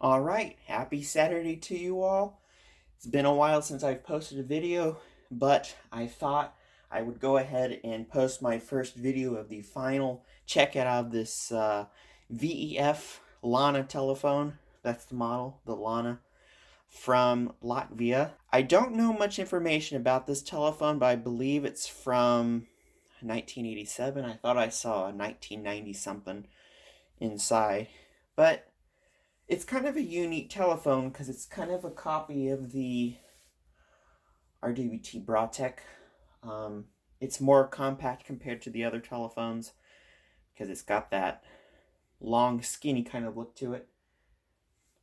All right, happy Saturday to you all. It's been a while since I've posted a video, but I thought I would go ahead and post my first video of the final checkout of this VEF Lana telephone. That's the model, the Lana from Latvia. I don't know much information about this telephone, but I believe it's from 1987. I thought I saw a 1990 something inside, but it's kind of a unique telephone because it's kind of a copy of the RWT Bratek. It's more compact compared to the other telephones because it's got that long, skinny kind of look to it.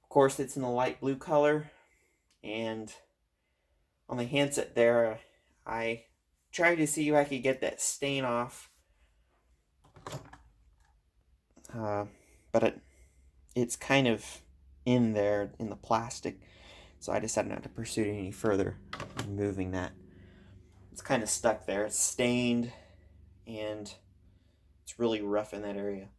Of course, it's in the light blue color, and on the handset there, I tried to see if I could get that stain off, but it's kind of in there in the plastic, so I decided not to pursue it any further, removing that. It's kind of stuck there. It's stained, and it's really rough in that area.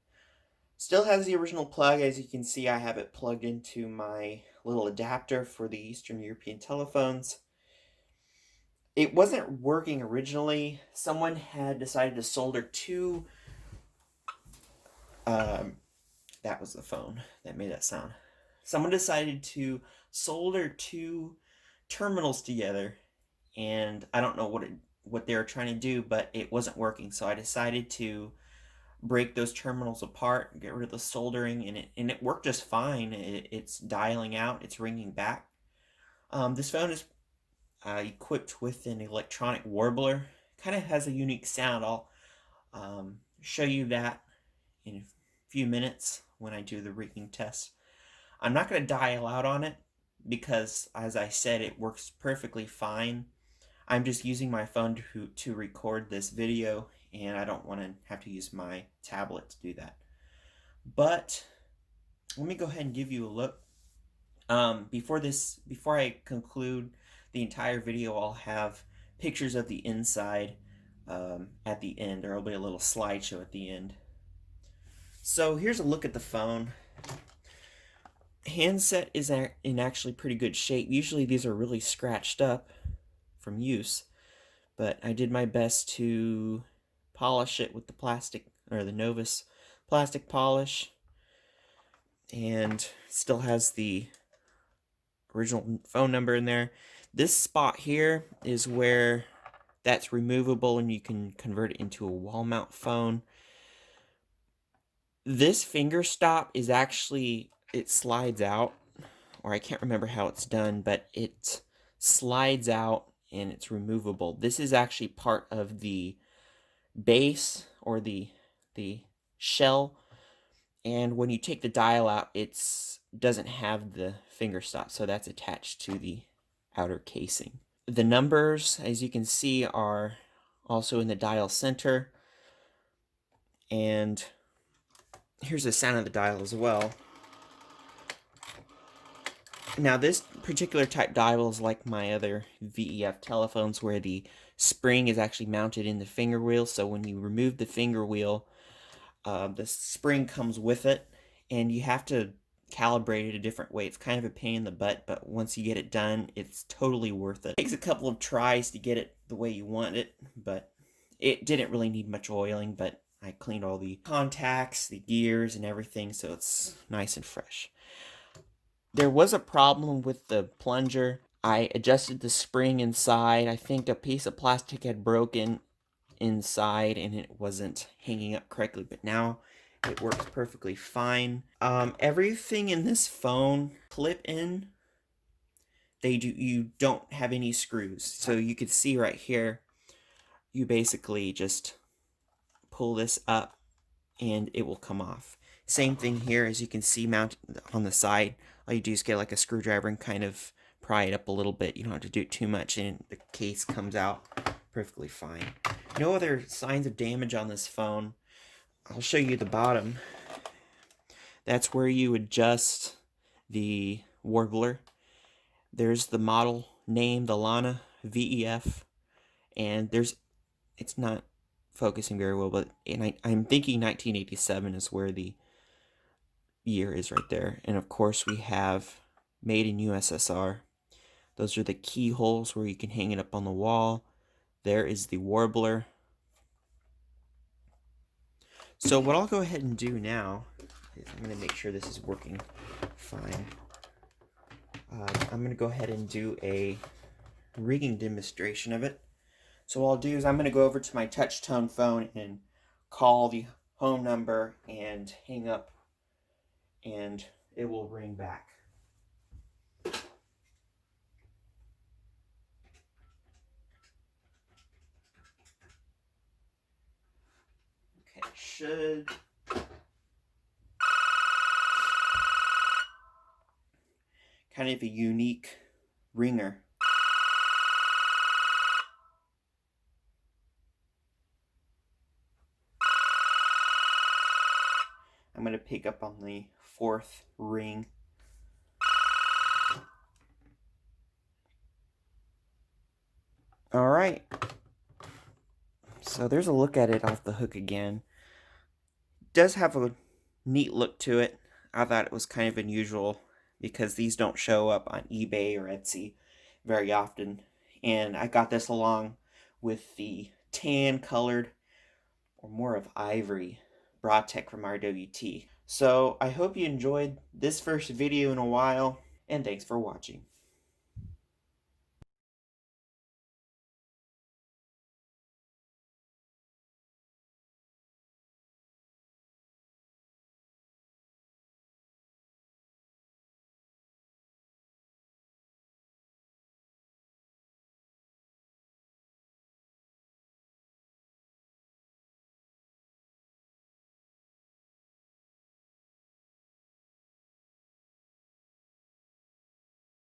Still has the original plug. As you can see, I have it plugged into my little adapter for the Eastern European telephones. It wasn't working originally. Someone had decided to solder two. That was the phone that made that sound. Someone decided to solder two terminals together, and I don't know what they were trying to do, but it wasn't working. So I decided to break those terminals apart, get rid of the soldering, and it worked just fine. It's dialing out, it's ringing back. This phone is equipped with an electronic warbler. Kind of has a unique sound. I'll show you that in a few minutes when I do the ringing test. I'm not going to dial out on it because, as I said, it works perfectly fine. I'm just using my phone to record this video, and I don't want to have to use my tablet to do that. But let me go ahead and give you a look. Before I conclude the entire video, I'll have pictures of the inside at the end. There will be a little slideshow at the end. So here's a look at the phone. Handset is in actually pretty good shape. Usually these are really scratched up from use, but I did my best to polish it with the plastic, or the Novus plastic polish, and still has the original phone number in there. This spot here is where that's removable and you can convert it into a wall mount phone. This finger stop is actually, it slides out, or I can't remember how it's done, but it slides out and it's removable. This is actually part of the base, or the shell, and when you take the dial out, it doesn't have the finger stop, so that's attached to the outer casing. The numbers, as you can see, are also in the dial center, and here's the sound of the dial as well. Now, this particular type dial is like my other VEF telephones, where the spring is actually mounted in the finger wheel. So when you remove the finger wheel, the spring comes with it, and you have to calibrate it a different way. It's kind of a pain in the butt, but once you get it done, it's totally worth it. It takes a couple of tries to get it the way you want it, but it didn't really need much oiling, but I cleaned all the contacts, the gears, and everything, so it's nice and fresh. There was a problem with the plunger. I adjusted the spring inside. I think a piece of plastic had broken inside and it wasn't hanging up correctly, but now it works perfectly fine. Everything in this phone clip in. You don't have any screws. So you can see right here, you basically just pull this up and it will come off. Same thing here, as you can see mounted on the side. All you do is get like a screwdriver and kind of pry it up a little bit. You don't have to do it too much, and the case comes out perfectly fine. No other signs of damage on this phone. I'll show you the bottom. That's where you adjust the warbler. There's the model name, the Lana VEF, and it's not focusing very well, but I'm thinking 1987 is where the year is right there. And of course we have made in USSR. Those are the keyholes where you can hang it up on the wall. There is the warbler. So what I'll go ahead and do now is I'm going to make sure this is working fine. I'm going to go ahead and do a rigging demonstration of it. So what I'll do is I'm going to go over to my touch tone phone and call the home number and hang up, and it will ring back. Okay, should kind of a unique ringer. I'm going to pick up on the fourth ring. All right. So there's a look at it off the hook again. It does have a neat look to it. I thought it was kind of unusual because these don't show up on eBay or Etsy very often. And I got this along with the tan colored, or more of ivory, Brotech from RWT. So I hope you enjoyed this first video in a while, and thanks for watching.